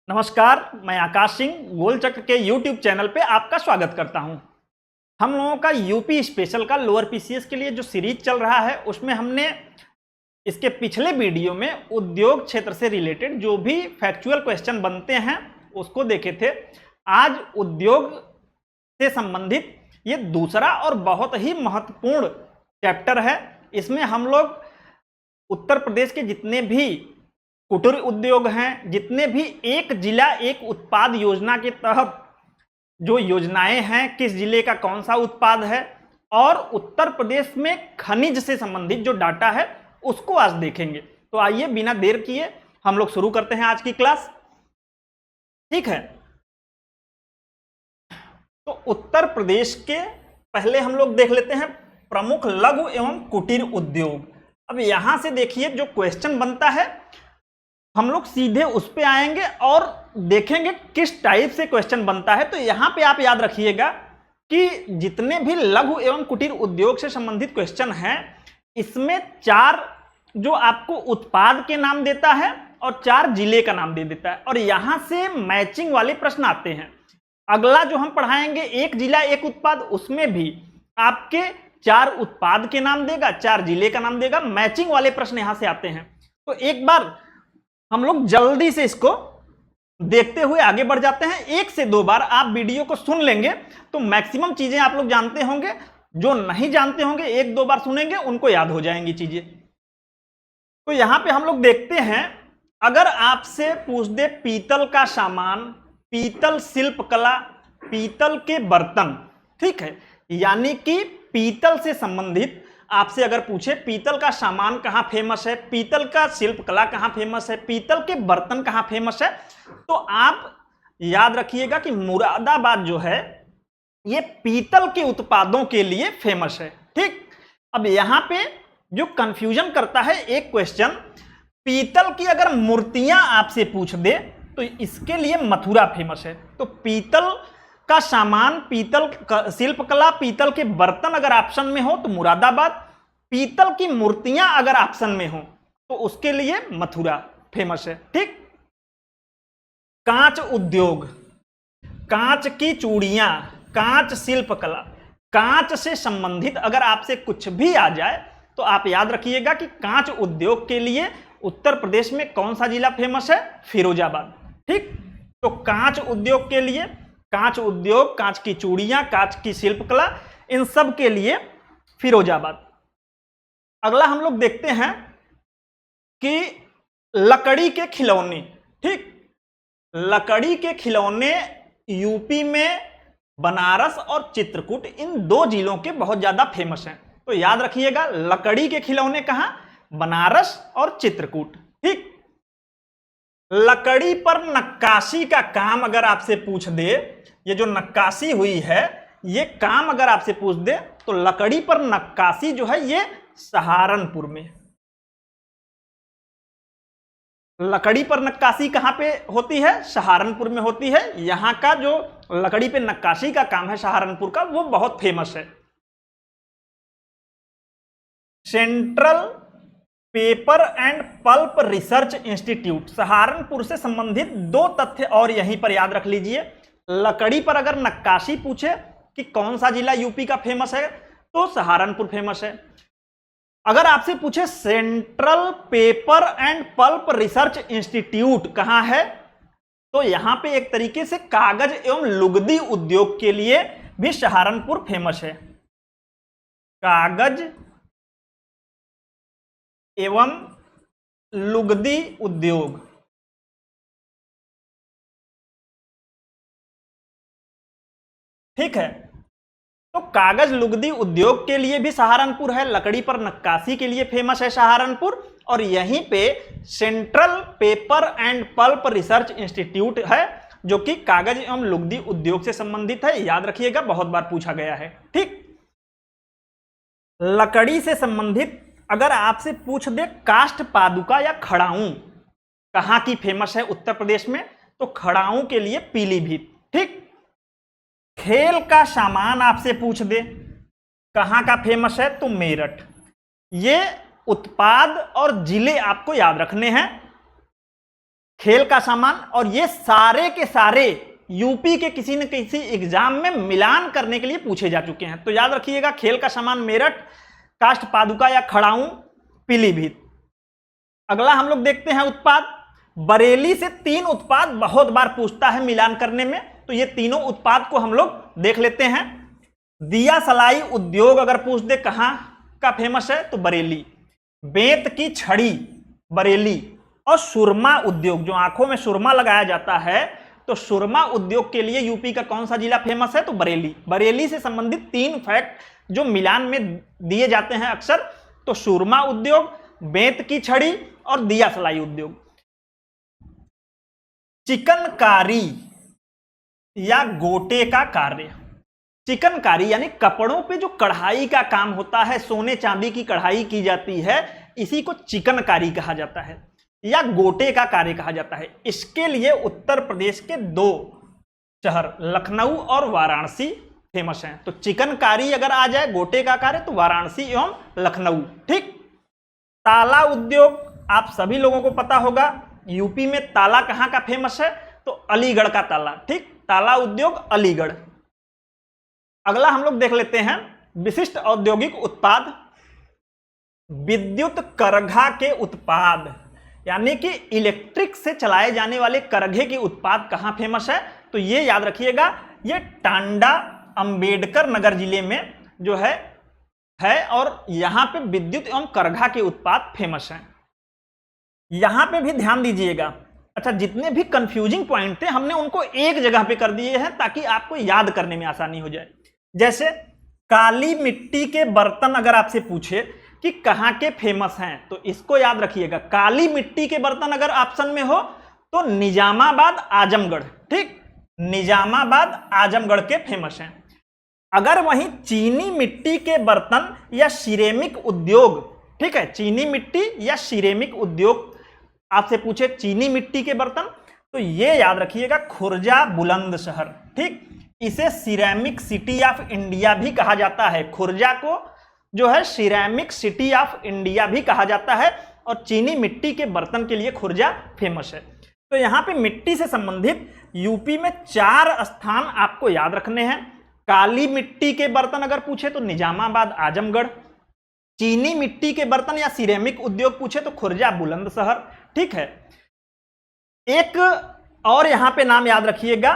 नमस्कार, मैं आकाश सिंह गोल चक्र के YouTube चैनल पे आपका स्वागत करता हूं। हम लोगों का यूपी स्पेशल का लोअर पीसीएस के लिए जो सीरीज चल रहा है उसमें हमने इसके पिछले वीडियो में उद्योग क्षेत्र से रिलेटेड जो भी फैक्चुअल क्वेश्चन बनते हैं उसको देखे थे। आज उद्योग से संबंधित ये दूसरा और बहुत ही महत्वपूर्ण चैप्टर है। इसमें हम लोग उत्तर प्रदेश के जितने भी कुटीर उद्योग हैं, जितने भी एक जिला एक उत्पाद योजना के तहत जो योजनाएं हैं, किस जिले का कौन सा उत्पाद है और उत्तर प्रदेश में खनिज से संबंधित जो डाटा है उसको आज देखेंगे। तो आइए बिना देर किए हम लोग शुरू करते हैं आज की क्लास। ठीक है, तो उत्तर प्रदेश के पहले हम लोग देख लेते हैं प्रमुख लघु एवं कुटीर उद्योग। अब यहां से देखिए जो क्वेश्चन बनता है हम लोग सीधे उस पे आएंगे और देखेंगे किस टाइप से क्वेश्चन बनता है। तो यहां पे आप याद रखिएगा कि जितने भी लघु एवं कुटीर उद्योग से संबंधित क्वेश्चन हैं इसमें 4 जो आपको उत्पाद के नाम देता है और 4 जिले का नाम दे देता है और यहां से मैचिंग वाले प्रश्न आते हैं। अगला जो हम पढ़ाएंगे एक जिला एक उत्पाद, उसमें भी आपके 4 उत्पाद के नाम देगा, 4 जिले का नाम देगा। मैचिंग वाले प्रश्न यहां से आते हैं। तो एक बार हम लोग जल्दी से इसको देखते हुए आगे बढ़ जाते हैं। 1 से 2 बार आप वीडियो को सुन लेंगे तो मैक्सिमम चीजें आप लोग जानते होंगे। जो नहीं जानते होंगे 1-2 बार सुनेंगे उनको याद हो जाएंगी चीजें। तो यहां पे हम लोग देखते हैं, अगर आपसे पूछ दे पीतल का सामान, पीतल शिल्पकला, पीतल के बर्तन, ठीक है, यानी कि पीतल से संबंधित आपसे अगर पूछे पीतल का सामान कहाँ फेमस है, पीतल का शिल्पकला कहाँ फेमस है, पीतल के बर्तन कहाँ फेमस है, तो आप याद रखिएगा कि मुरादाबाद जो है ये पीतल के उत्पादों के लिए फेमस है। ठीक, अब यहां पे जो कंफ्यूजन करता है एक क्वेश्चन, पीतल की अगर मूर्तियां आपसे पूछ दे तो इसके लिए मथुरा फेमस है। तो पीतल का सामान, पीतल शिल्पकला, पीतल के बर्तन अगर ऑप्शन में हो तो मुरादाबाद, पीतल की मूर्तियां अगर ऑप्शन में हो तो उसके लिए मथुरा फेमस है। ठीक, कांच उद्योग, कांच की चूड़ियां, कांच शिल्पकला, कांच से संबंधित अगर आपसे कुछ भी आ जाए तो आप याद रखिएगा कि कांच उद्योग के लिए उत्तर प्रदेश में कौन सा जिला फेमस है, फिरोजाबाद। ठीक, तो कांच उद्योग के लिए, कांच उद्योग, कांच की चूड़ियां, कांच की शिल्पकला, इन सब के लिए फिरोजाबाद। अगला हम लोग देखते हैं कि लकड़ी के खिलौने। ठीक, लकड़ी के खिलौने यूपी में बनारस और चित्रकूट, इन 2 जिलों के बहुत ज्यादा फेमस हैं। तो याद रखिएगा लकड़ी के खिलौने कहां, बनारस और चित्रकूट। ठीक, लकड़ी पर नक्काशी का काम अगर आपसे पूछ दे, ये जो नक्काशी हुई है ये काम अगर आपसे पूछ दे तो लकड़ी पर नक्काशी जो है ये सहारनपुर में। लकड़ी पर नक्काशी कहां पे होती है, सहारनपुर में होती है। यहां का जो लकड़ी पे नक्काशी का काम है सहारनपुर का, वो बहुत फेमस है। Central paper and pulp research institute, Saharanpur से संबंधित 2 तथ्य और यहीं पर याद रख लीजिए। लकड़ी पर अगर नक्काशी पूछे कि कौन सा जिला यूपी का फेमस है तो सहारनपुर फेमस है। अगर आपसे पूछे central paper and pulp research institute कहां है तो यहां पे एक तरीके से कागज एवं लुगदी उद्योग के लिए भी सहारनपुर फेमस है। कागज एवं लुगदी उद्योग, ठीक है, तो कागज लुगदी उद्योग के लिए भी सहारनपुर है। लकड़ी पर नक्काशी के लिए फेमस है सहारनपुर। और यहीं पे central paper and pulp research institute है जो कि कागज एवं लुगदी उद्योग से संबंधित है। याद रखिएगा, बहुत बार पूछा गया है। ठीक, लकड़ी से संबंधित अगर आपसे पूछ दे काष्ठ पादुका या खड़ाऊं कहां की फेमस है उत्तर प्रदेश में, तो खड़ाऊं के लिए पीलीभीत। ठीक, खेल का सामान आपसे पूछ दे कहां का फेमस है तो मेरठ। ये उत्पाद और जिले आपको याद रखने हैं। खेल का सामान, और ये सारे के सारे यूपी के किसी न किसी एग्जाम में मिलान करने के लिए पूछे जा चुके हैं। तो याद रखिएगा, खेल का सामान मेरठ, काष्ठ पादुका या खड़ाऊं पीलीभीत। अगला हम लोग देखते हैं उत्पाद। बरेली से 3 उत्पाद बहुत बार पूछता है मिलान करने में, तो ये तीनों उत्पाद को हम लोग देख लेते हैं। दिया सलाई उद्योग अगर पूछ दे कहां का फेमस है तो बरेली। बेंत की छड़ी बरेली। और सुरमा उद्योग, जो आंखों में सुरमा लगाया जाता है, तो सुरमा उद्योग के लिए यूपी का कौन सा जिला फेमस है तो बरेली। बरेली से संबंधित 3 फैक्ट जो मिलान में दिए जाते हैं अक्सर, तो सुरमा उद्योग, बेंत की छड़ी और दिया सलाई उद्योग। चिकनकारी या गोटे का कार्य। चिकनकारी यानी कपड़ों पे जो कढ़ाई का काम होता है, सोने चांदी की कढ़ाई की जाती है, इसी को चिकनकारी कहा जाता है या गोटे का कार्य कहा जाता है। इसके लिए उत्तर प्रदेश के 2 शहर लखनऊ और वाराणसी फेमस हैं। तो चिकनकारी अगर आ जाए गोटे का कार्य तो वाराणसी एवं लखनऊ। ठीक। ताला उद्योग आप सभी लोगों को पता होगा, यूपी में ताला कहां का फेमस है तो अलीगढ़ का ताला। ठीक, ताला उद्योग अलीगढ़। अगला हम लोग देख लेते हैं विशिष्ट औद्योगिक उत्पाद। विद्युत करघा के उत्पाद, यानी कि इलेक्ट्रिक से चलाए जाने वाले करघे के उत्पाद कहां फेमस है तो ये याद रखिएगा, ये टांडा अंबेडकर नगर जिले में जो है और यहां पे विद्युत एवं करघा के उत्पाद फेमस हैं। यहां पे भी ध्यान दीजिएगा। अच्छा, जितने भी कंफ्यूजिंग पॉइंट थे हमने उनको एक जगह पे कर दिए हैं ताकि आपको याद करने में आसानी हो जाए। जैसे काली मिट्टी के बर्तन अगर आपसे पूछे कि कहां के फेमस हैं तो इसको याद रखिएगा, काली मिट्टी के बर्तन अगर ऑप्शन में हो तो निजामाबाद आजमगढ़। ठीक, निजामाबाद आजमगढ़ के फेमस हैं। अगर वहीं चीनी मिट्टी के बर्तन या सिरेमिक उद्योग, ठीक है, चीनी मिट्टी या सिरेमिक उद्योग आपसे पूछे चीनी मिट्टी के बर्तन, तो ये याद रखिएगा खुर्जा बुलंदशहर। ठीक, इसे सिरेमिक सिटी ऑफ इंडिया भी कहा जाता है। खुर्जा को जो है सिरेमिक सिटी ऑफ इंडिया भी कहा जाता है और चीनी मिट्टी के बर्तन के लिए खुर्जा फेमस है। तो यहां पे मिट्टी से संबंधित यूपी में 4 स्थान आपको याद रखने हैं। काली मिट्टी के बर्तन अगर पूछे तो निजामाबाद आजमगढ़, चीनी मिट्टी के बर्तन या सिरेमिक उद्योग पूछे तो खुर्जा बुलंदशहर। ठीक है, एक और यहां पे नाम याद रखिएगा,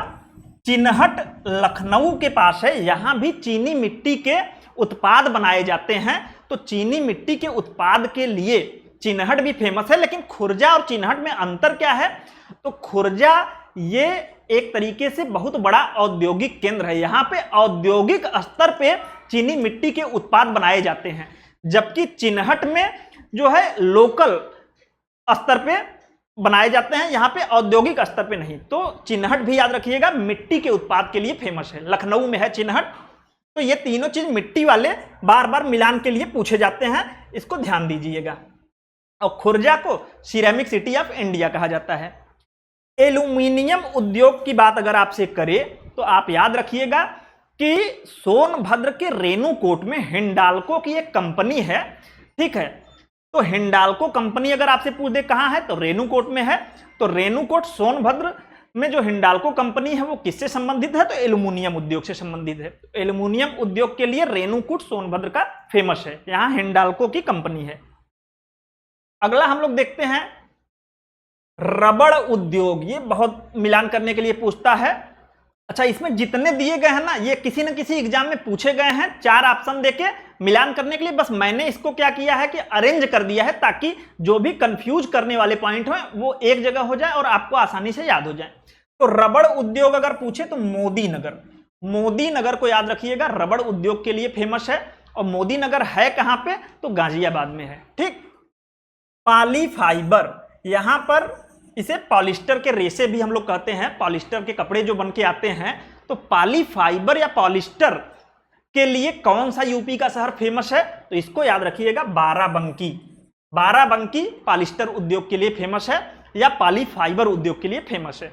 चिन्हट लखनऊ के पास है, यहां भी चीनी मिट्टी के उत्पाद बनाए जाते हैं। तो चीनी मिट्टी के उत्पाद के लिए चिन्हट भी फेमस है, लेकिन खुर्जा और चिन्हट में अंतर क्या है तो खुर्जा ये एक तरीके से बहुत बड़ा औद्योगिक केंद्र है, यहां पे औद्योगिक स्तर पे चीनी मिट्टी के उत्पाद बनाए जाते हैं, जबकि चिन्हट में जो है लोकल स्तर पे बनाए जाते हैं, यहां पे औद्योगिक स्तर पे नहीं। तो चिन्हट भी याद रखिएगा मिट्टी के उत्पाद के लिए फेमस है, लखनऊ में है चिन्हट। तो ये तीनों चीज मिट्टी वाले बार बार मिलान के लिए पूछे जाते हैं, इसको ध्यान दीजिएगा। और खुर्जा को सिरेमिक सिटी ऑफ इंडिया कहा जाता है। एल्यूमिनियम उद्योग की बात अगर आपसे करें तो आप याद रखिएगा कि सोनभद्र के रेणुकूट में हिंडाल्को की एक कंपनी है। ठीक है, तो हिंडाल्को कंपनी अगर आपसे पूछ दे कहां है तो रेणुकूट में है। तो रेणुकूट सोनभद्र में जो हिंडाल्को कंपनी है वो किससे संबंधित है तो एल्यूमिनियम उद्योग से संबंधित है। तो एल्यूमिनियम उद्योग के लिए रेणुकूट सोनभद्र का फेमस है, यहां हिंडाल्को की कंपनी है। अगला हम लोग देखते हैं रबड़ उद्योग, ये बहुत मिलान करने के लिए पूछता है। अच्छा, इसमें जितने दिए गए हैं ना ये किसी न किसी एग्जाम में पूछे गए हैं, 4 ऑप्शन देके मिलान करने के लिए। बस मैंने इसको क्या किया है कि अरेंज कर दिया है ताकि जो भी कंफ्यूज करने वाले पॉइंट हैं वो एक जगह हो जाए और आपको आसानी से याद हो जाए। तो रबड़ उद्योग अगर पूछे तो मोदी नगर, मोदी नगर को याद रखिएगा, रबड़ उद्योग के लिए फेमस है। और मोदी नगर है कहां पे तो गाजियाबाद में है। ठीक, पॉलीफाइबर, यहां पर इसे पॉलिस्टर के रेशे भी हम लोग कहते हैं, पॉलिस्टर के कपड़े जो बन के आते हैं। तो पॉलीफाइबर या पॉलिस्टर के लिए कौन सा यूपी का शहर फेमस है तो इसको याद रखिएगा, बाराबंकी। बाराबंकी पॉलिस्टर उद्योग के लिए फेमस है या पॉलीफाइबर उद्योग के लिए फेमस है।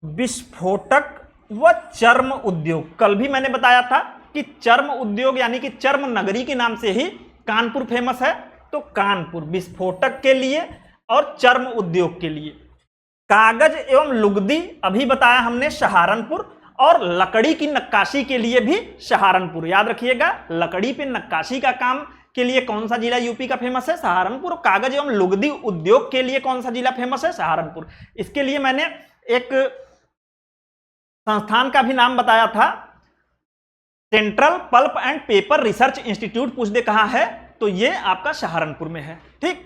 विस्फोटक व चर्म उद्योग, कल भी मैंने बताया था कि चर्म उद्योग यानी कि चर्म नगरी के नाम से ही कानपुर फेमस है। तो कानपुर विस्फोटक के लिए और चर्म उद्योग के लिए। कागज एवं लुगदी अभी बताया हमने सहारनपुर, और लकड़ी की नक्काशी के लिए भी सहारनपुर। याद रखिएगा, लकड़ी पे नक्काशी का काम के लिए कौन सा जिला यूपी का फेमस है? सहारनपुर। कागज एवं लुगदी उद्योग के लिए कौन सा जिला फेमस है? सहारनपुर। इसके लिए मैंने एक संस्थान का भी नाम बताया था, central pulp and paper research institute. पूछ दे कहां है, तो ये आपका सहारनपुर में है। ठीक,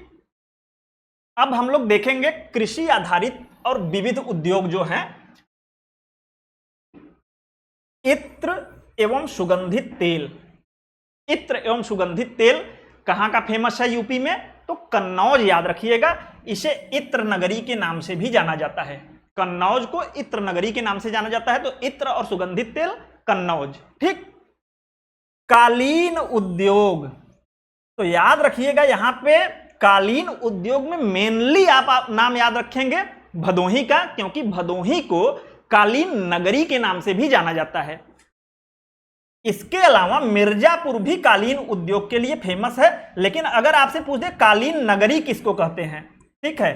अब हम लोग देखेंगे कृषि आधारित और विविध उद्योग जो हैं। इत्र एवं सुगंधित तेल। इत्र एवं सुगंधित तेल कहां का फेमस है यूपी में? तो कन्नौज। याद रखिएगा, इसे इत्र नगरी के नाम से भी जाना जाता है। कन्नौज को इत्र नगरी के नाम से जाना जाता है। तो इत्र और सुगंधित तेल, कन्नौज। ठीक, कालीन उद्योग। तो याद रखिएगा, यहां पे कालीन उद्योग में मेनली आप नाम याद रखेंगे भदोही का, क्योंकि भदोही को कालीन नगरी के नाम से भी जाना जाता है। इसके अलावा मिर्जापुर भी कालीन उद्योग के लिए फेमस है। लेकिन अगर आपसे पूछ दे कालीन नगरी किसको कहते हैं, ठीक है,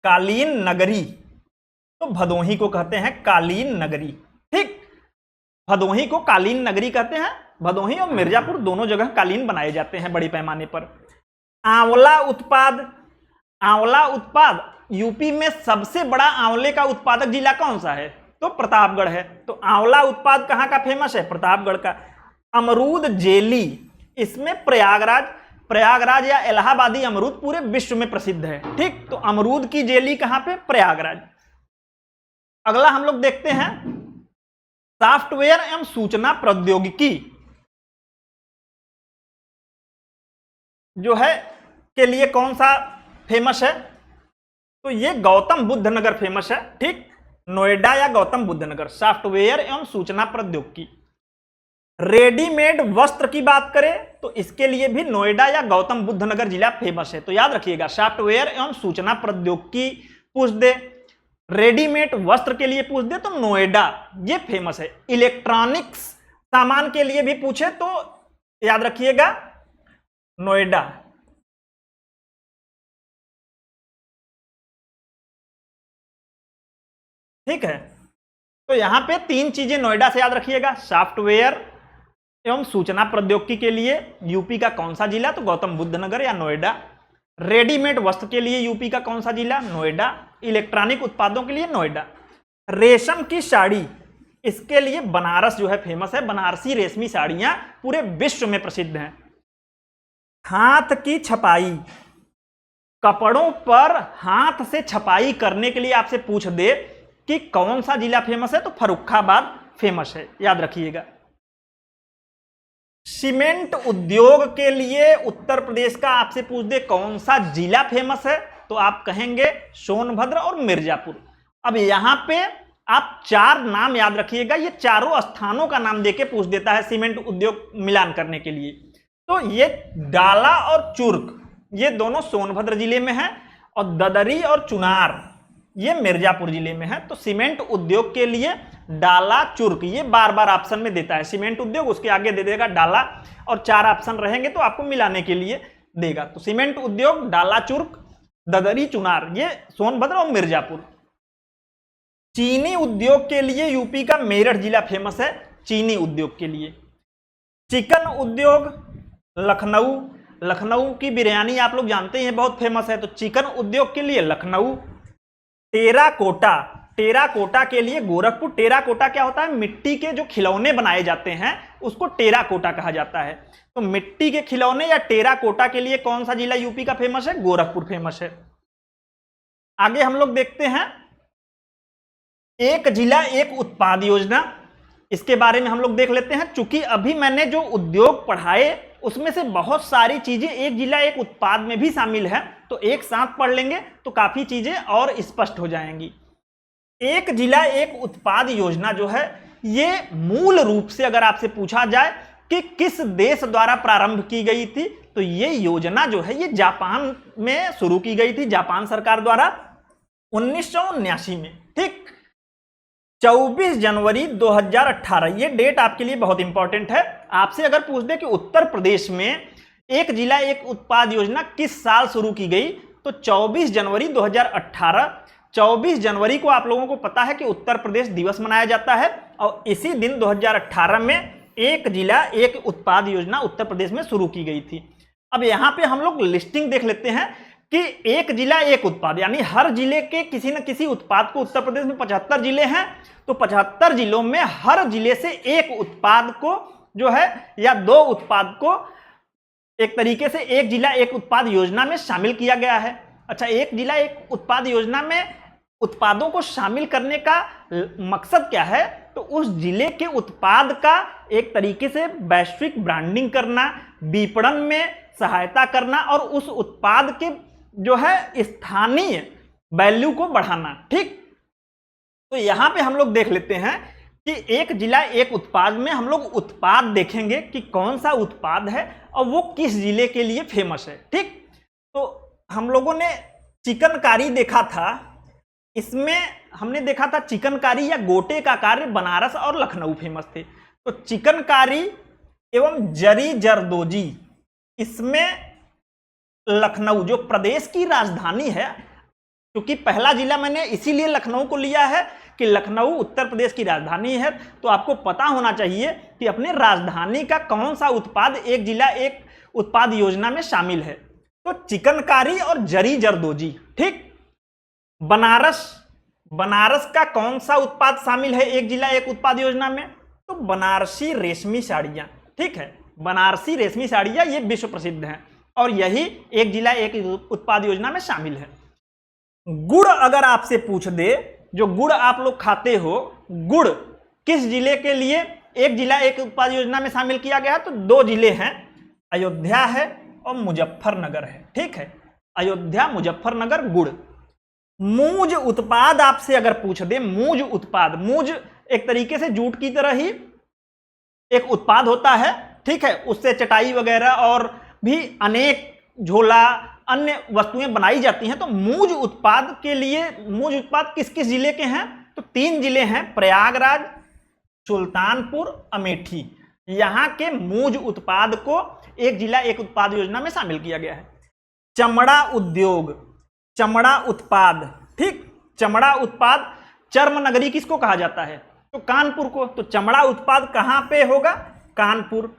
कालीन नगरी, तो भदोही को कहते हैं कालीन नगरी। ठीक, भदोही को कालीन नगरी कहते हैं। भदोही और मिर्जापुर दोनों जगह कालीन बनाए जाते हैं बड़ी पैमाने पर। आंवला उत्पाद। आंवला उत्पाद, यूपी में सबसे बड़ा आंवले का उत्पादक जिला कौन सा है? तो प्रतापगढ़ है। तो आंवला उत्पाद कहां का फेमस है? प्रतापगढ़ का। अमरूद जेली, इसमें प्रयागराज या इलाहाबादी अमरूद पूरे विश्व में प्रसिद्ध है। ठीक, तो अमरूद की जेली कहां पे? प्रयागराज। अगला हम लोग देखते हैं सॉफ्टवेयर एवं सूचना प्रौद्योगिकी जो है के लिए कौन सा फेमस है? तो ये गौतम बुद्ध नगर फेमस है। ठीक, नोएडा या गौतम बुद्ध नगर, सॉफ्टवेयर एवं सूचना प्रौद्योगिकी। रेडीमेड वस्त्र की बात करें तो इसके लिए भी नोएडा या गौतम बुद्ध नगर जिला फेमस है। तो याद रखिएगा, सॉफ्टवेयर एवं सूचना प्रौद्योगिकी पूछ दे, रेडीमेड वस्त्र के लिए पूछ दे तो नोएडा ये फेमस है। इलेक्ट्रॉनिक्स सामान के लिए भी पूछे तो याद रखिएगा नोएडा। ठीक है, तो यहां पे तीन चीजें नोएडा से याद रखिएगा। सॉफ्टवेयर एवं सूचना प्रौद्योगिकी के लिए यूपी का कौन सा जिला? तो गौतम बुद्ध नगर या नोएडा। रेडीमेड वस्त्र के लिए यूपी का कौन सा जिला? नोएडा। इलेक्ट्रॉनिक उत्पादों के लिए नोएडा। रेशम की साड़ी, इसके लिए बनारस जो है फेमस है। बनारसी रेशमी साड़ियां पूरे विश्व में प्रसिद्ध हैं। हाथ की छपाई, कपड़ों पर हाथ से छपाई करने के लिए आपसे पूछ दे कि कौन सा जिला फेमस है? तो फर्रुखाबाद फेमस है। याद रखिएगा। सीमेंट उद्योग के लिए उत्तर प्रदेश का आपसे पूछ दे कौन सा जिला फेमस है? तो आप कहेंगे सोनभद्र और मिर्जापुर। अब यहां पे आप चार नाम याद रखिएगा, ये चारों स्थानों का नाम देके पूछ देता है सीमेंट उद्योग मिलान करने के लिए। तो ये डाला और चुर्क ये दोनों सोनभद्र जिले में है, और ददरी और चुनार ये मिर्जापुर जिले में है। तो सीमेंट उद्योग के लिए डाला चुर्क ये बार बार ऑप्शन में देता है। सीमेंट उद्योग उसके आगे दे देगा डाला, और चार ऑप्शन रहेंगे तो आपको मिलाने के लिए देगा। तो सीमेंट उद्योग, डाला चुर्क, ददरी, चुनार ये सोनभद्र और मिर्जापुर। चीनी उद्योग के लिए यूपी का मेरठ जिला फेमस है। चीनी उद्योग के लिए। चिकन उद्योग लखनऊ, लखनऊ की बिरयानी आप लोग जानते हैं बहुत फेमस है। तो चिकन उद्योग के लिए लखनऊ। टेराकोटा, टेराकोटा के लिए गोरखपुर। टेराकोटा क्या होता है? मिट्टी के जो खिलौने बनाए जाते हैं उसको टेराकोटा कहा जाता है। तो मिट्टी के खिलौने या टेराकोटा के लिए कौन सा जिला यूपी का फेमस है? गोरखपुर फेमस है। आगे हम लोग देखते हैं एक जिला एक उत्पाद योजना, इसके बारे में हम लोग देख लेते हैं। चूंकि अभी मैंने जो उद्योग पढ़ाए उसमें से बहुत सारी चीजें एक जिला एक उत्पाद में भी शामिल है, तो एक साथ पढ़ लेंगे तो काफी चीजें और स्पष्ट हो जाएंगी। एक जिला एक उत्पाद योजना जो है ये मूल रूप से अगर आपसे पूछा जाए कि किस देश द्वारा प्रारंभ की गई थी, तो ये योजना जो है ये जापान में शुरू की गई थी, जापान सरकार द्वारा 1979 में। ठीक, 24 जनवरी 2018 ये डेट आपके लिए बहुत इंपॉर्टेंट है। आपसे अगर पूछ दे कि उत्तर प्रदेश में एक जिला एक उत्पाद योजना किस साल शुरू की गई, तो 24 जनवरी 2018। 24 जनवरी को आप लोगों को पता है कि उत्तर प्रदेश दिवस मनाया जाता है और इसी दिन 2018 में एक जिला एक उत्पाद योजना उत्तर प्रदेश में शुरू की गई थी। अब यहाँ पे हम लोग लिस्टिंग देख लेते हैं कि एक जिला एक उत्पाद, यानी हर जिले के किसी न किसी उत्पाद को, उत्तर प्रदेश में 75 जिले हैं तो 75 जिलों में हर जिले से एक उत्पाद को जो है या 2 उत्पाद को एक तरीके से एक जिला एक उत्पाद योजना में शामिल किया गया है। अच्छा, एक जिला एक उत्पाद योजना में उत्पादों को शामिल करने का मकसद क्या है? तो उस जिले के उत्पाद का एक तरीके से वैश्विक ब्रांडिंग करना, विपणन में सहायता करना और उस उत्पाद के जो है स्थानीय वैल्यू को बढ़ाना। ठीक, तो यहां पे हम लोग देख लेते हैं कि एक जिला एक उत्पाद में हम लोग उत्पाद देखेंगे कि कौन सा उत्पाद है और वो किस जिले के लिए फेमस है। ठीक, तो हम लोगों ने चिकनकारी देखा था, इसमें हमने देखा था चिकनकारी या गोटे का कार्य बनारस और लखनऊ फेमस थे। तो चिकनकारी एवं जरी जरदोजी, इसमें लखनऊ जो प्रदेश की राजधानी है, क्योंकि पहला जिला मैंने इसीलिए लखनऊ को लिया है कि लखनऊ उत्तर प्रदेश की राजधानी है, तो आपको पता होना चाहिए कि अपने राजधानी का कौन सा उत्पाद एक जिला एक उत्पाद योजना में शामिल है। तो चिकनकारी और जरी जरदोजी। ठीक, बनारस का कौन सा उत्पाद शामिल है एक जिला एक उत्पाद योजना में? तो बनारसी रेशमी साड़ियां। ठीक है, बनारसी रेशमी साड़ियां ये विश्व प्रसिद्ध हैं और यही एक जिला एक उत्पाद योजना में शामिल है। गुड़ अगर आपसे पूछ दे, जो गुड़ आप लोग खाते हो, गुड़ किस जिले के लिए एक जिला एक उत्पाद योजना में शामिल किया गया? तो 2 जिले हैं, अयोध्या है और मुजफ्फरनगर है। ठीक है, अयोध्या मुजफ्फरनगर गुड़। मूज उत्पाद आपसे अगर पूछ दे, मूज उत्पाद, मूज एक तरीके से जूट की तरह ही एक उत्पाद होता है। ठीक है, उससे चटाई वगैरह और भी अनेक झोला अन्य वस्तुएं बनाई जाती हैं। तो मूज उत्पाद के लिए, मूज उत्पाद किस किस जिले के हैं? तो 3 जिले हैं, प्रयागराज, सुल्तानपुर, अमेठी। यहां के मूज उत्पाद को एक जिला एक उत्पाद योजना में शामिल किया गया है। चमड़ा उद्योग, चमड़ा उत्पाद। ठीक, चमड़ा उत्पाद, चर्म नगरी किसको कहा जाता है? तो कानपुर को। तो चमड़ा उत्पाद कहां पे होगा? कानपुर।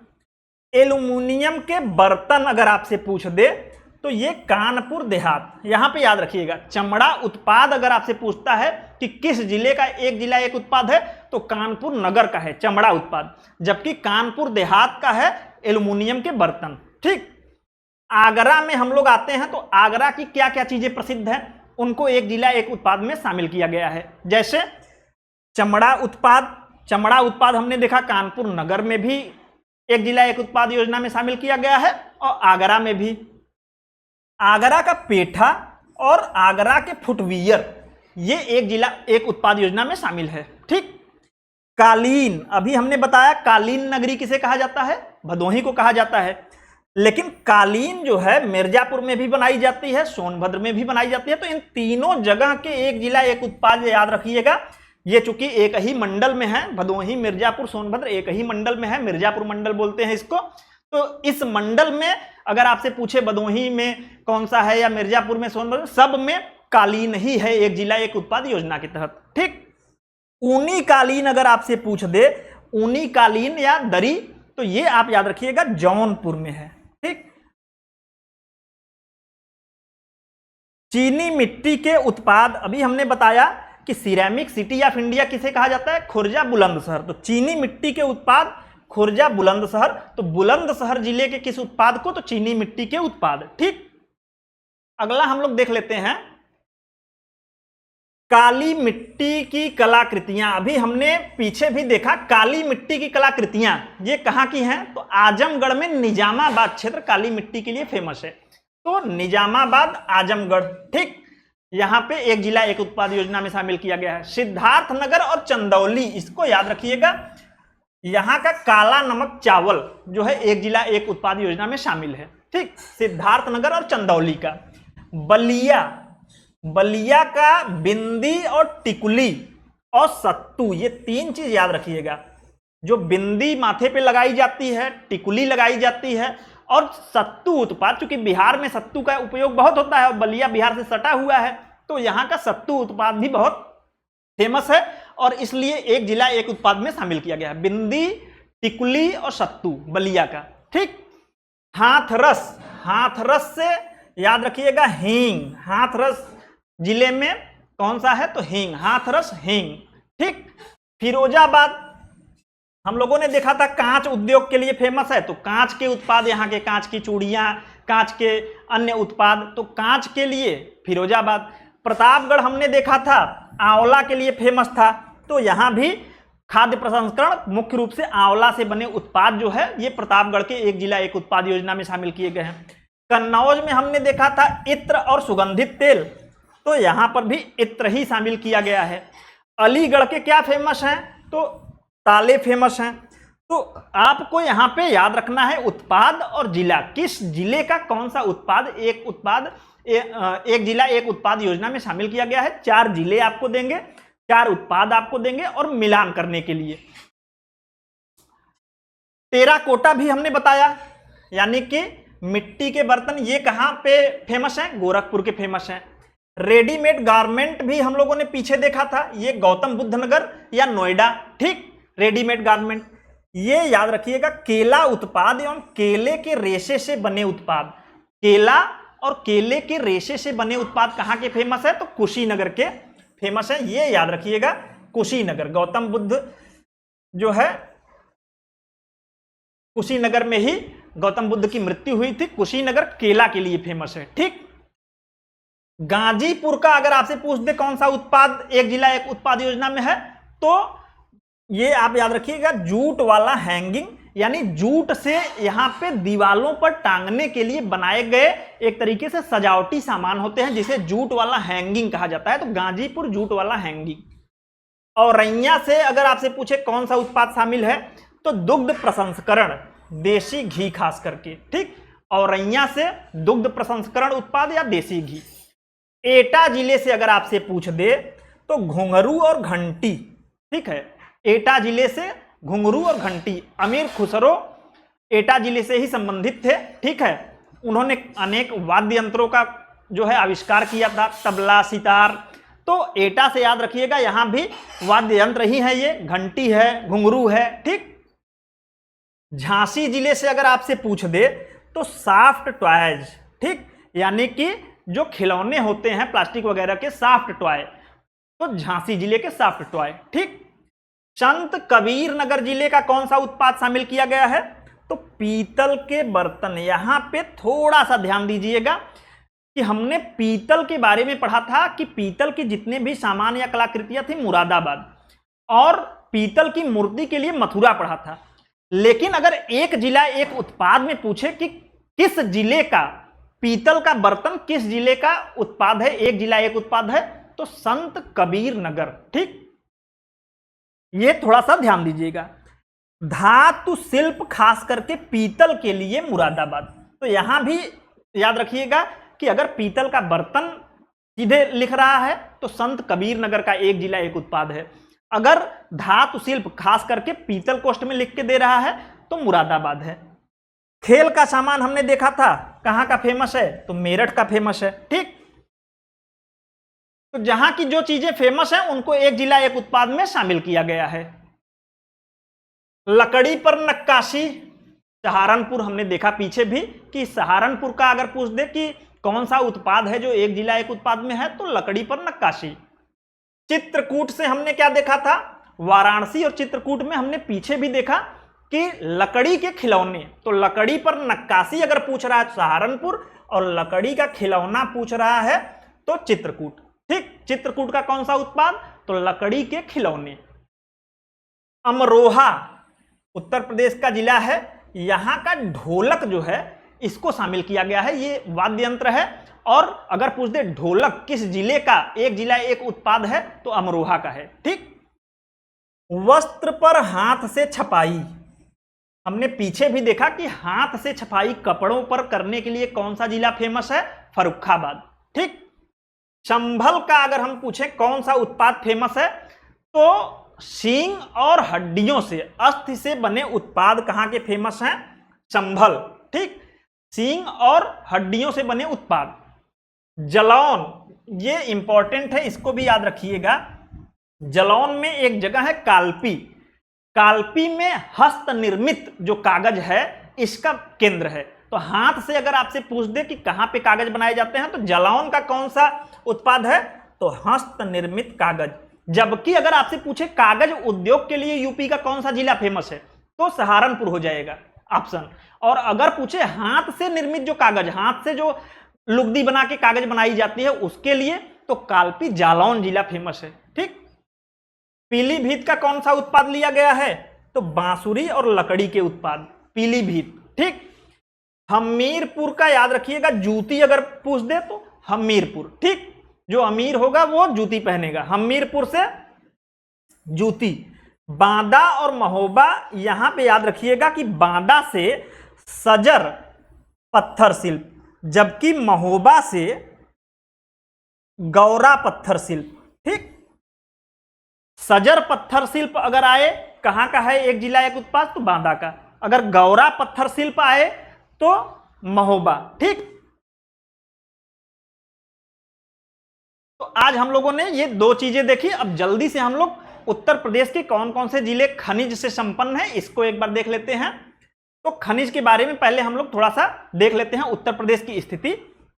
एल्युमिनियम के बर्तन अगर आपसे पूछ दे तो ये कानपुर देहात। यहां पे याद रखिएगा, चमड़ा उत्पाद अगर आपसे पूछता है कि किस जिले का एक जिला एक उत्पाद है, तो कानपुर नगर का है चमड़ा उत्पाद, जबकि कानपुर देहात का है एल्युमिनियम के बर्तन। ठीक, आगरा में हम लोग आते हैं तो आगरा की क्या क्या चीजें प्रसिद्ध हैं, उनको एक जिला एक उत्पाद में शामिल किया गया है। जैसे चमड़ा उत्पाद, चमड़ा उत्पाद हमने देखा कानपुर नगर में भी एक जिला एक उत्पाद योजना में शामिल किया गया है और आगरा में भी। आगरा का पेठा और आगरा के फुटवियर ये एक जिला एक उत्पाद योजना में शामिल है। ठीक, कालीन, अभी हमने बताया कालीन नगरी किसे कहा जाता है? भदोही को कहा जाता है। लेकिन कालीन जो है मिर्जापुर में भी बनाई जाती है, सोनभद्र में भी बनाई जाती है। तो इन तीनों जगह के एक जिला एक उत्पाद याद रखिएगा। ये चूंकि एक ही मंडल में है, भदोही, मिर्जापुर, सोनभद्र एक ही मंडल में है, मिर्जापुर मंडल बोलते हैं इसको। तो इस मंडल में अगर आपसे पूछे भदोही में कौन सा है या मिर्जापुर में, सोनभद्र, सब में कालीन ही है एक जिला एक उत्पाद योजना के तहत। ठीक, ऊनी कालीन अगर आपसे पूछ दे, ऊनी कालीन या दरी, तो ये आप याद रखिएगा जौनपुर में है। ठीक, चीनी मिट्टी के उत्पाद, अभी हमने बताया कि सिरेमिक सिटी ऑफ इंडिया किसे कहा जाता है? खुर्जा बुलंदशहर। तो चीनी मिट्टी के उत्पाद खुर्जा बुलंदशहर। तो बुलंदशहर जिले के किस उत्पाद को? तो चीनी मिट्टी के उत्पाद। ठीक, अगला हम लोग देख लेते हैं काली मिट्टी की कलाकृतियां। अभी हमने पीछे भी देखा काली मिट्टी की कलाकृतियां ये कहां की हैं? तो आजमगढ़ में निजामाबाद क्षेत्र काली मिट्टी के लिए फेमस है। तो निजामाबाद, आजमगढ़। ठीक, यहां पे एक जिला एक उत्पाद योजना में शामिल किया गया है। सिद्धार्थनगर और चंदौली, इसको याद रखिएगा, यहां का काला नमक चावल जो है एक जिला एक उत्पाद योजना में शामिल है। ठीक, सिद्धार्थनगर और चंदौली का। बलिया, बलिया का बिंदी और टिकुली और सत्तू, ये 3 चीज याद रखिएगा। जो बिंदी माथे पे लगाई जाती है, टिकुली लगाई जाती है और सत्तू उत्पाद, चूंकि बिहार में सत्तू का उपयोग बहुत होता है और बलिया बिहार से सटा हुआ है, तो यहाँ का सत्तू उत्पाद भी बहुत फेमस है और इसलिए एक जिला एक उत्पाद में शामिल किया गया है। बिंदी, टिकुली और सत्तू बलिया का। ठीक। हाथरस, हाथरस से याद रखिएगा हींग, हाथरस जिले में कौन सा है तो हींग, हाथरस हींग। ठीक। फिरोजाबाद हम लोगों ने देखा था कांच उद्योग के लिए फेमस है, तो कांच के उत्पाद यहाँ के, कांच की चूड़ियां, कांच के अन्य उत्पाद, तो कांच के लिए फिरोजाबाद। प्रतापगढ़ हमने देखा था आंवला के लिए फेमस था, तो यहाँ भी खाद्य प्रसंस्करण मुख्य रूप से आंवला से बने उत्पाद जो है ये प्रतापगढ़ के एक जिला एक उत्पाद योजना में शामिल किए गए हैं। कन्नौज में हमने देखा था इत्र और सुगंधित तेल, तो यहाँ पर भी इत्र ही शामिल किया गया है। अलीगढ़ के क्या फेमस हैं तो ताले फेमस हैं। तो आपको यहाँ पे याद रखना है उत्पाद और जिला, किस जिले का कौन सा उत्पाद एक जिला एक उत्पाद योजना में शामिल किया गया है। 4 जिले आपको देंगे, 4 उत्पाद आपको देंगे और मिलान करने के लिए। टेराकोटा भी हमने बताया, यानी कि मिट्टी के बर्तन, ये कहाँ पे फेमस है, गोरखपुर के फेमस हैं। रेडीमेड गारमेंट भी हम लोगों ने पीछे देखा था, ये गौतम बुद्ध नगर या नोएडा। ठीक। रेडीमेड गारमेंट, ये याद रखिएगा केला उत्पाद एवं केले के रेशे से बने उत्पाद, केला और केले के रेशे से बने उत्पाद कहाँ के फेमस है तो कुशीनगर के फेमस है। ये याद रखिएगा कुशीनगर, गौतम बुद्ध जो है कुशीनगर में ही गौतम बुद्ध की मृत्यु हुई थी। कुशीनगर केला के लिए फेमस है। ठीक। गाजीपुर का अगर आपसे पूछ दे कौन सा उत्पाद एक जिला एक उत्पाद योजना में है, तो ये आप याद रखिएगा जूट वाला हैंगिंग, यानी जूट से यहाँ पे दीवालों पर टांगने के लिए बनाए गए एक तरीके से सजावटी सामान होते हैं जिसे जूट वाला हैंगिंग कहा जाता है। तो गाजीपुर जूट वाला हैंगिंग। औरैया से अगर आपसे पूछे कौन सा उत्पाद शामिल है तो दुग्ध प्रसंस्करण, देसी घी खास करके। ठीक। औरैया से दुग्ध प्रसंस्करण उत्पाद या देसी घी। एटा जिले से अगर आपसे पूछ दे तो घुंघरू और घंटी। ठीक है, एटा जिले से घुंघरू और घंटी। अमीर खुसरो एटा जिले से ही संबंधित थे। ठीक है, उन्होंने अनेक वाद्य यंत्रों का जो है आविष्कार किया था, तबला, सितार। तो एटा से याद रखिएगा यहाँ भी वाद्य यंत्र ही है, ये घंटी है, घुंघरू है। ठीक। झांसी जिले से अगर आपसे पूछ दे तो सॉफ्ट टॉयज। ठीक, यानी कि जो खिलौने होते हैं प्लास्टिक वगैरह के, सॉफ्ट टॉय, तो झांसी जिले के सॉफ्ट टॉय। ठीक। संत कबीर नगर जिले का कौन सा उत्पाद शामिल किया गया है तो पीतल के बर्तन। यहां पे थोड़ा सा ध्यान दीजिएगा कि हमने पीतल के बारे में पढ़ा था कि पीतल की जितने भी सामान या कलाकृतियां थी मुरादाबाद, और पीतल की मूर्ति के लिए मथुरा पढ़ा था। लेकिन अगर एक जिला एक उत्पाद में पूछे कि किस जिले का पीतल का बर्तन किस जिले का उत्पाद है, एक जिला एक उत्पाद है, तो संत कबीर नगर। ठीक, ये थोड़ा सा ध्यान दीजिएगा। धातु शिल्प खास करके पीतल के लिए मुरादाबाद। तो यहां भी याद रखिएगा कि अगर पीतल का बर्तन सीधे लिख रहा है तो संत कबीर नगर का एक जिला एक उत्पाद है। अगर धातु शिल्प खास करके पीतल कोष्ठ में लिख के दे रहा है तो मुरादाबाद है। खेल का सामान हमने देखा था कहां का फेमस है तो मेरठ का फेमस है। ठीक, तो जहां की जो चीजें फेमस हैं उनको एक जिला एक उत्पाद में शामिल किया गया है। लकड़ी पर नक्काशी, सहारनपुर हमने देखा पीछे भी कि सहारनपुर का अगर पूछ दे कि कौन सा उत्पाद है जो एक जिला एक उत्पाद में है तो लकड़ी पर नक्काशी। चित्रकूट से हमने क्या देखा था, वाराणसी और चित्रकूट में हमने पीछे भी देखा कि लकड़ी के खिलौने। तो लकड़ी पर नक्काशी अगर पूछ रहा है सहारनपुर और लकड़ी का खिलौना पूछ रहा है तो चित्रकूट। ठीक, चित्रकूट का कौन सा उत्पाद तो लकड़ी के खिलौने। अमरोहा उत्तर प्रदेश का जिला है, यहां का ढोलक जो है इसको शामिल किया गया है, ये वाद्य यंत्र है। और अगर पूछ दे ढोलक किस जिले का एक जिला एक उत्पाद है तो अमरोहा का है। ठीक, वस्त्र पर हाथ से छपाई, हमने पीछे भी देखा कि हाथ से छपाई कपड़ों पर करने के लिए कौन सा जिला फेमस है, फर्रुखाबाद। ठीक, संभल का अगर हम पूछें कौन सा उत्पाद फेमस है तो सींग और हड्डियों से, अस्थि से बने उत्पाद कहां के फेमस हैं, संभल। ठीक, सींग और हड्डियों से बने उत्पाद। जलौन ये इंपॉर्टेंट है, इसको भी याद रखिएगा। जालौन में एक जगह है कालपी, कालपी में हस्त निर्मित जो कागज है इसका केंद्र है। तो हाथ से अगर आपसे पूछ दे कि कहां पे कागज बनाए जाते हैं तो जालौन का कौन सा उत्पाद है, तो हस्त निर्मित कागज। जबकि अगर आपसे पूछे कागज उद्योग के लिए यूपी का कौन सा जिला फेमस है तो सहारनपुर हो जाएगा ऑप्शन। और अगर पूछे हाथ से निर्मित जो कागज, हाथ से जो लुगदी बना के कागज बनाई जाती है उसके लिए, तो कालपी जालौन जिला फेमस है। ठीक। पीलीभीत का कौन सा उत्पाद लिया गया है, तो बांसुरी और लकड़ी के उत्पाद, पीलीभीत। ठीक। हमीरपुर का याद रखिएगा, जूती अगर पूछ दे तो हमीरपुर। ठीक। जो अमीर होगा वो जूती पहनेगा, हमीरपुर से जूती। बांदा और महोबा, यहां पे याद रखिएगा कि बांदा से सजर पत्थर शिल्प, जबकि महोबा से गौरा पत्थर शिल्प। ठीक। सजर पत्थर शिल्प अगर आए, कहां का है एक जिला एक उत्पाद, तो बांदा का। अगर गौरा पत्थर शिल्प आए तो महोबा। ठीक। तो आज हम लोगों ने ये दो चीजें देखी। अब जल्दी से हम लोग उत्तर प्रदेश के कौन कौन से जिले खनिज से संपन्न हैं इसको एक बार देख लेते हैं। तो खनिज के बारे में पहले हम लोग थोड़ा सा देख लेते हैं उत्तर प्रदेश की स्थिति।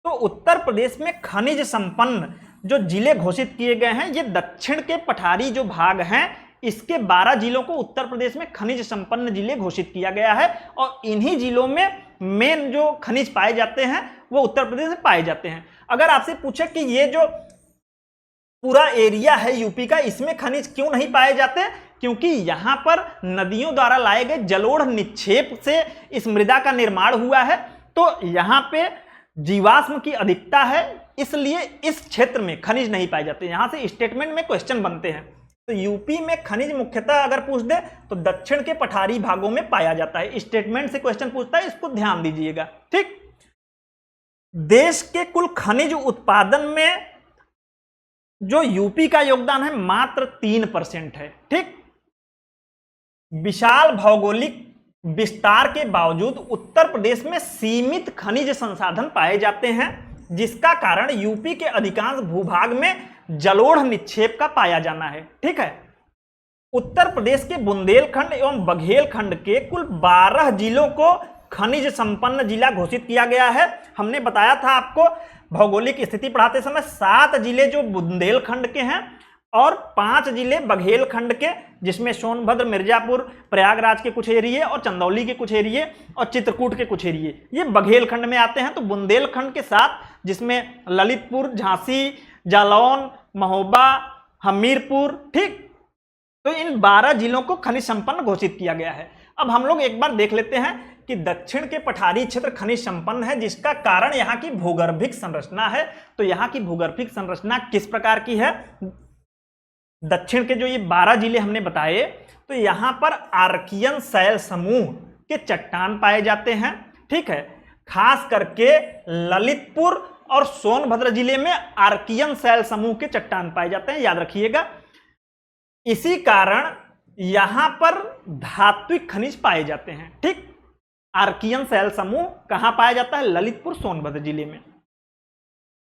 तो उत्तर प्रदेश में खनिज संपन्न जो जिले घोषित किए गए हैं, ये दक्षिण के पठारी जो भाग हैं इसके 12 जिलों को उत्तर प्रदेश में खनिज संपन्न जिले घोषित किया गया है। और इन्हीं जिलों में मेन जो खनिज पाए जाते हैं वो उत्तर प्रदेश में पाए जाते हैं। अगर आपसे पूछे कि ये जो पूरा एरिया है यूपी का, इसमें खनिज क्यों नहीं पाए जाते, क्योंकि यहां पर नदियों द्वारा लाए गए जलोढ़ निक्षेप से इस मृदा का निर्माण हुआ है। तो यहां पे जीवाश्म की अधिकता है, इसलिए इस क्षेत्र में खनिज नहीं पाए जाते। यहां से स्टेटमेंट में क्वेश्चन बनते हैं। तो यूपी में खनिज मुख्यतः अगर पूछ दे तो दक्षिण के पठारी भागों में पाया जाता है। स्टेटमेंट से क्वेश्चन पूछता है, इसको ध्यान दीजिएगा। ठीक। देश के कुल खनिज उत्पादन में जो यूपी का योगदान है मात्र 3% है। ठीक। विशाल भौगोलिक विस्तार के बावजूद उत्तर प्रदेश में सीमित खनिज संसाधन पाए जाते हैं, जिसका कारण यूपी के अधिकांश भूभाग में जलोढ़ निक्षेप का पाया जाना है। ठीक है। उत्तर प्रदेश के बुंदेलखंड एवं बघेलखंड के कुल 12 जिलों को खनिज संपन्न जिला घोषित किया गया है। हमने बताया था आपको भौगोलिक स्थिति पढ़ाते समय 7 जिले जो बुंदेलखंड के हैं और 5 जिले बघेलखंड के, जिसमें सोनभद्र, मिर्जापुर, प्रयागराज के कुछ एरिए और चंदौली के कुछ एरिए और चित्रकूट के कुछ एरिए ये बघेलखंड में आते हैं। तो बुंदेलखंड के साथ जिसमें ललितपुर, झांसी, जालौन, महोबा, हमीरपुर। ठीक। तो इन 12 जिलों को खनिज संपन्न घोषित किया गया है। अब हम लोग एक बार देख लेते हैं कि दक्षिण के पठारी क्षेत्र खनिज संपन्न है, जिसका कारण यहाँ की भूगर्भिक संरचना है। तो यहाँ की भूगर्भिक संरचना किस प्रकार की है, दक्षिण के जो ये 12 जिले हमने बताए, तो यहाँ पर आर्कियन शैल समूह के चट्टान पाए जाते हैं। ठीक है। खास करके ललितपुर और सोनभद्र जिले में आर्कियन शैल समूह के चट्टान पाए जाते हैं, याद रखिएगा। इसी कारण यहां पर धात्विक खनिज पाए जाते हैं। ठीक। आर्कियन शैल समूह कहां पाया जाता है, ललितपुर, सोनभद्र जिले में।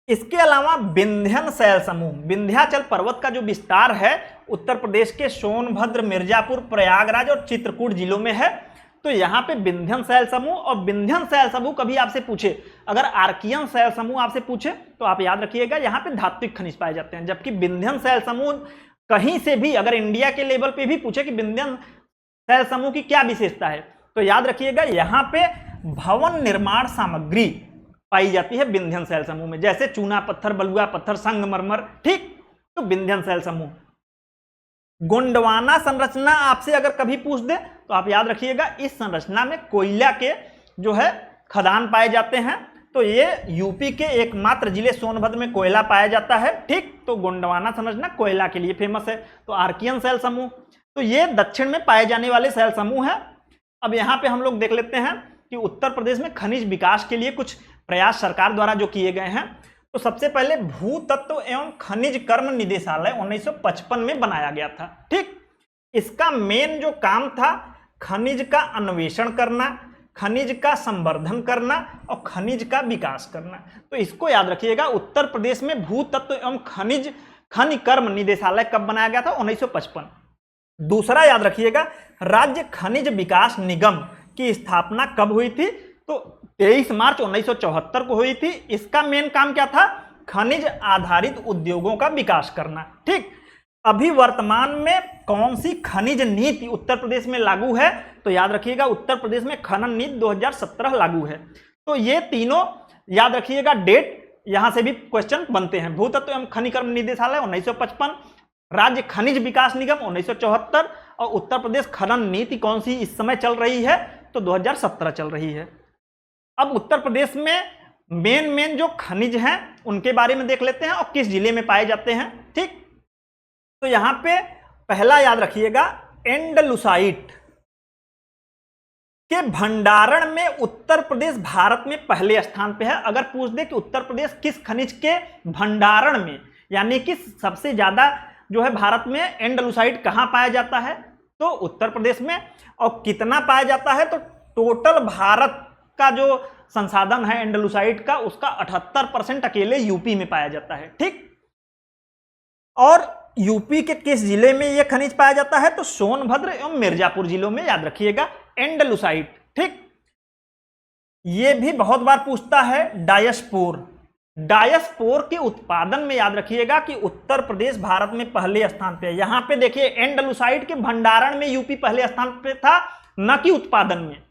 इसके अलावा विंध्यन शैल समूह, विंध्याचल पर्वत का जो विस्तार है उत्तर प्रदेश के सोनभद्र, मिर्जापुर, प्रयागराज और चित्रकूट जिलों में है। तो यहाँ पे विंध्यन शैल समूह और विंध्यन शैल समूह कभी आपसे पूछे, अगर आर्कियन शैल समूह आपसे पूछे तो आप याद रखिएगा यहाँ पे धात्विक खनिज पाए जाते हैं। जबकि विंध्यन शैल समूह कहीं से भी अगर इंडिया के लेवल पे भी पूछे कि विंध्यन शैल समूह की क्या विशेषता है, तो याद रखिएगा यहाँ पे भवन निर्माण सामग्री पाई जाती है विंध्यन शैल समूह में, जैसे चूना पत्थर, बलुआ पत्थर, संगमरमर। ठीक। तो विंध्यन शैल समूह। गोंडवाना संरचना आपसे अगर कभी पूछ दे तो आप याद रखिएगा इस संरचना में कोयला के जो है खदान पाए जाते हैं। तो ये यूपी के एकमात्र जिले सोनभद्र में कोयला पाया जाता है। ठीक। तो गोंडवाना संरचना कोयला के लिए फेमस है। तो आर्कियन शैल समूह, तो ये दक्षिण में पाए जाने वाले शैल समूह है। अब यहाँ पे हम लोग देख लेते हैं कि उत्तर प्रदेश में खनिज विकास के लिए कुछ प्रयास सरकार द्वारा जो किए गए हैं। तो सबसे पहले भूतत्व एवं खनिज कर्म निदेशालय 1955 में बनाया गया था। ठीक। इसका मेन जो काम था खनिज का अन्वेषण करना, खनिज का संवर्धन करना और खनिज का विकास करना। तो इसको याद रखिएगा, उत्तर प्रदेश में भूतत्व एवं खनिकर्म निदेशालय कब बनाया गया था? 1955। दूसरा याद रखिएगा, राज्य खनिज विकास निगम की स्थापना कब हुई थी? तो 23 मार्च 1974 को हुई थी। इसका मेन काम क्या था? खनिज आधारित उद्योगों का विकास करना। ठीक, अभी वर्तमान में कौन सी खनिज नीति उत्तर प्रदेश में लागू है? तो याद रखिएगा, उत्तर प्रदेश में खनन नीति 2017 लागू है। तो ये तीनों याद रखिएगा डेट, यहां से भी क्वेश्चन बनते हैं। भूतत्व एवं खनिकर्म निदेशालय 1955, राज्य खनिज विकास निगम 1974 और उत्तर प्रदेश खनन नीति कौन सी इस समय चल रही है? तो 2017 चल रही है। अब उत्तर प्रदेश में मेन जो खनिज हैं उनके बारे में देख लेते हैं और किस जिले में पाए जाते हैं। ठीक, तो यहां पे पहला याद रखिएगा, एंडलुसाइट के भंडारण में उत्तर प्रदेश भारत में पहले स्थान पे है। अगर पूछ दे कि उत्तर प्रदेश किस खनिज के भंडारण में, यानी कि सबसे ज्यादा जो है भारत में एंडलुसाइट कहां पाया जाता है? तो उत्तर प्रदेश में। और कितना पाया जाता है? तो टोटल भारत का जो संसाधन है एंडलुसाइट का, उसका 78% अकेले यूपी में पाया जाता है। ठीक, और यूपी के किस जिले में यह खनिज पाया जाता है? तो सोनभद्र एवं मिर्जापुर जिलों में याद रखिएगा एंडलुसाइट। ठीक, यह भी बहुत बार पूछता है डायस्पोर के उत्पादन में याद रखिएगा कि उत्तर प्रदेश भारत में पहले स्थान पे है। यहां पे देखिए, एंडलुसाइट के भंडारण में यूपी पहले स्थान पे था, न कि उत्पादन में,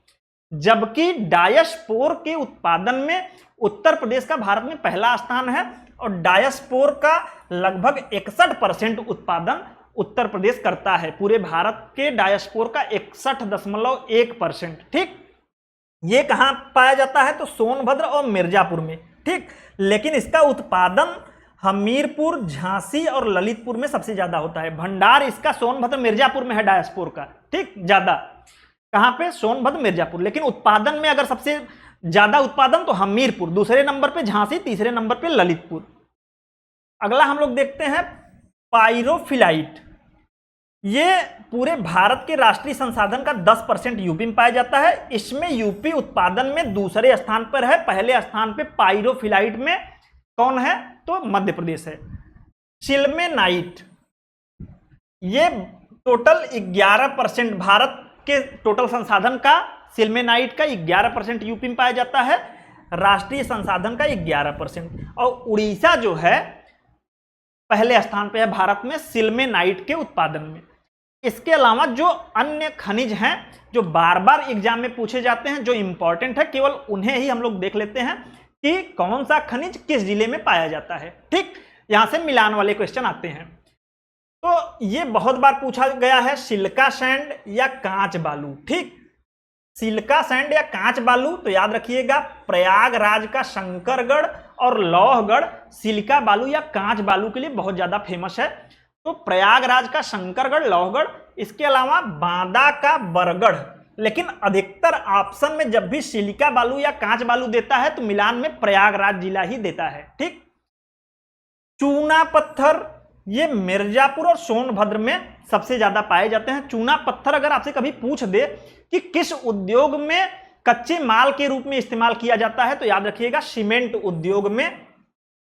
जबकि डायस्पोर के उत्पादन में उत्तर प्रदेश का भारत में पहला स्थान है और डायस्पोर का लगभग 61% उत्पादन उत्तर प्रदेश करता है। पूरे भारत के डायस्पोर का 61.1%। ठीक, ये कहां पाया जाता है? तो सोनभद्र और मिर्जापुर में। ठीक, लेकिन इसका उत्पादन हमीरपुर, झांसी और ललितपुर में सबसे ज्यादा होता है। भंडार इसका सोनभद्र मिर्जापुर में है डायस्पोर का। ठीक, ज्यादा कहां पे? सोनभद्र मिर्जापुर। लेकिन उत्पादन में अगर सबसे ज्यादा उत्पादन तो हमीरपुर, दूसरे नंबर पे झांसी, तीसरे नंबर पे ललितपुर। अगला हम लोग देखते हैं पाइरोफिलाइट। ये पूरे भारत के राष्ट्रीय संसाधन का 10% यूपी में पाया जाता है। इसमें यूपी उत्पादन में दूसरे स्थान पर है। पहले स्थान पे पाइरोफिलाइट में कौन है? तो मध्य प्रदेश है। सिल्मेनाइट, ये टोटल 11% भारत के टोटल संसाधन का, सिल्मेनाइट का 11% यूपी में पाया जाता है, राष्ट्रीय संसाधन का 11%। और उड़ीसा जो है पहले स्थान पे है भारत में सिल्मेनाइट के उत्पादन में। इसके अलावा जो अन्य खनिज हैं जो बार बार एग्जाम में पूछे जाते हैं, जो इंपॉर्टेंट है, केवल उन्हें ही हम लोग देख लेते हैं कि कौन सा खनिज किस जिले में पाया जाता है। ठीक, यहां से मिलान वाले क्वेश्चन आते हैं। तो ये बहुत बार पूछा गया है, सिलिका सैंड या कांच बालू। ठीक, सिलिका सैंड या कांच बालू, तो याद रखिएगा प्रयागराज का शंकरगढ़ और लौहगढ़ सिलिका बालू या कांच बालू के लिए बहुत ज्यादा फेमस है। तो प्रयागराज का शंकरगढ़, लौहगढ़, इसके अलावा बांदा का बरगढ़। लेकिन अधिकतर ऑप्शन में जब भी सिलिका बालू या कांच बालू देता है तो मिलान में प्रयागराज जिला ही देता है। ठीक, चूना पत्थर, ये मिर्जापुर और सोनभद्र में सबसे ज्यादा पाए जाते हैं। चूना पत्थर अगर आपसे कभी पूछ दे कि किस उद्योग में कच्चे माल के रूप में इस्तेमाल किया जाता है, तो याद रखिएगा सीमेंट उद्योग में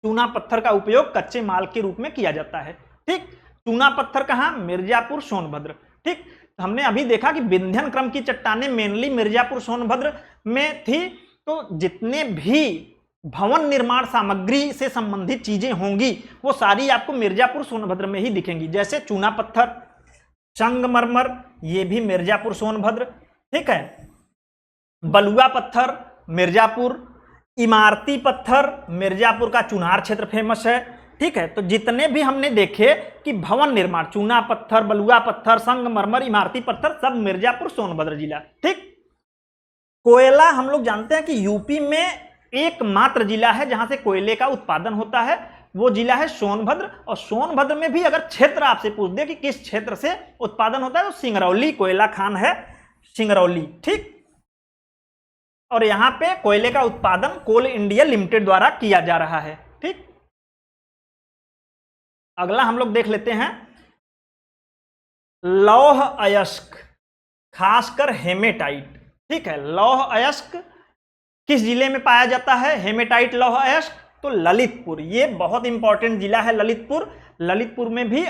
चूना पत्थर का उपयोग कच्चे माल के रूप में किया जाता है। ठीक, चूना पत्थर कहां? मिर्जापुर, सोनभद्र। ठीक, हमने अभी देखा कि विंध्यन क्रम की चट्टानें मेनली मिर्जापुर, सोनभद्र में थी। तो जितने भी भवन निर्माण सामग्री से संबंधित चीजें होंगी वो सारी आपको मिर्जापुर, सोनभद्र में ही दिखेंगी। जैसे चूना पत्थर, संगमरमर, ये भी मिर्जापुर, सोनभद्र। ठीक है, बलुआ पत्थर मिर्जापुर, इमारती पत्थर मिर्जापुर का चुनार क्षेत्र फेमस है। ठीक है, तो जितने भी हमने देखे कि भवन निर्माण, चूना पत्थर, बलुआ पत्थर, संगमरमर, इमारती पत्थर, सब मिर्जापुर, सोनभद्र जिला। ठीक, कोयला हम लोग जानते हैं कि यूपी में एकमात्र जिला है जहां से कोयले का उत्पादन होता है, वो जिला है सोनभद्र। और सोनभद्र में भी अगर क्षेत्र आपसे पूछ दे कि किस क्षेत्र से उत्पादन होता है, तो सिंगरौली कोयला खान है, सिंगरौली। ठीक, और यहां पे कोयले का उत्पादन कोल इंडिया लिमिटेड द्वारा किया जा रहा है। ठीक, अगला हम लोग देख लेते हैं लौह अयस्क, खासकर हेमेटाइट। ठीक है। लौह अयस्क किस जिले में पाया जाता है? हेमेटाइट लौह अयस्क, तो ललितपुर, ये बहुत इंपॉर्टेंट जिला है ललितपुर। ललितपुर में भी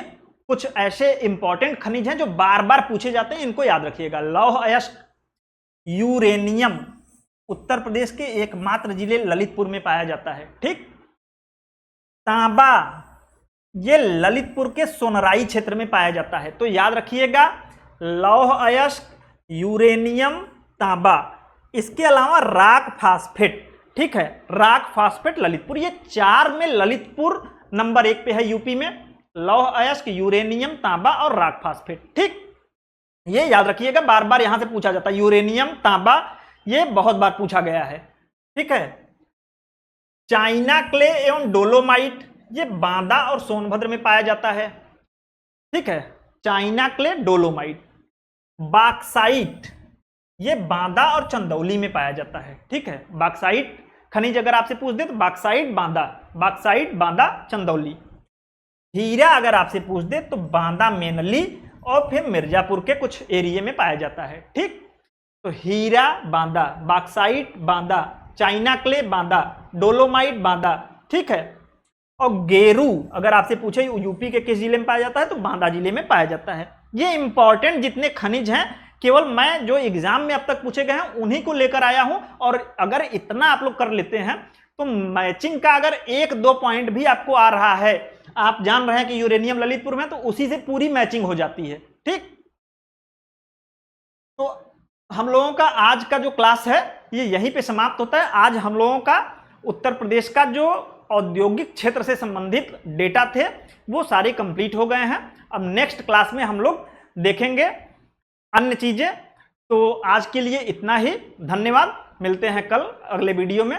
कुछ ऐसे इंपॉर्टेंट खनिज हैं जो बार बार पूछे जाते हैं, इनको याद रखिएगा। लौह अयस्क, यूरेनियम उत्तर प्रदेश के एकमात्र जिले ललितपुर में पाया जाता है। ठीक। तांबा, ये ललितपुर के सोनराई क्षेत्र में पाया जाता है। तो याद रखिएगा लौह अयस्क, यूरेनियम, तांबा। इसके अलावा राक फास्फेट, ठीक है, राक फास्फेट ललितपुर, ये 4 में ललितपुर नंबर 1 पे है यूपी में। लौह अयस्क, यूरेनियम, तांबा और राक फास्फेट। ठीक, ये याद रखिएगा, बार बार यहां से पूछा जाता है। यूरेनियम, तांबा, ये बहुत बार पूछा गया है। ठीक है। चाइना क्ले एवं डोलोमाइट, ये बांदा और सोनभद्र में पाया जाता है। ठीक है, चाइना क्ले, डोलोमाइट। बॉक्साइट, ये बांदा और चंदौली में पाया जाता है। ठीक है, बॉक्साइट खनिज अगर आपसे पूछ दे तो बॉक्साइट बांदा, बॉक्साइट बांदा चंदौली। हीरा अगर आपसे पूछ दे तो बांदा मेनली और फिर मिर्जापुर के कुछ एरिया में पाया जाता है। ठीक, तो हीरा Banda, bauxite Banda, china clay Banda, dolomite Banda. ठीक है। और गेरू अगर आपसे पूछे यूपी के किस जिले में पाया जाता है तो बांदा जिले में पाया जाता है। ये इंपॉर्टेंट जितने खनिज हैं केवल मैं जो एग्जाम में अब तक पूछे गए हैं उन्हीं को लेकर आया हूं। और अगर इतना आप लोग कर लेते हैं तो मैचिंग का अगर 1-2 पॉइंट भी आपको आ रहा है, आप जान रहे हैं कि यूरेनियम ललितपुर में, तो उसी से पूरी मैचिंग हो जाती है। ठीक, तो हम लोगों का आज का जो क्लास है ये यहीं पे समाप्त होता है। आज हम लोगों का उत्तर प्रदेश का जो औद्योगिक क्षेत्र से संबंधित डेटा थे वो सारे कंप्लीट हो गए हैं। अब नेक्स्ट क्लास में हम लोग देखेंगे अन्य चीजें। तो आज के लिए इतना ही, धन्यवाद। मिलते हैं कल अगले वीडियो में।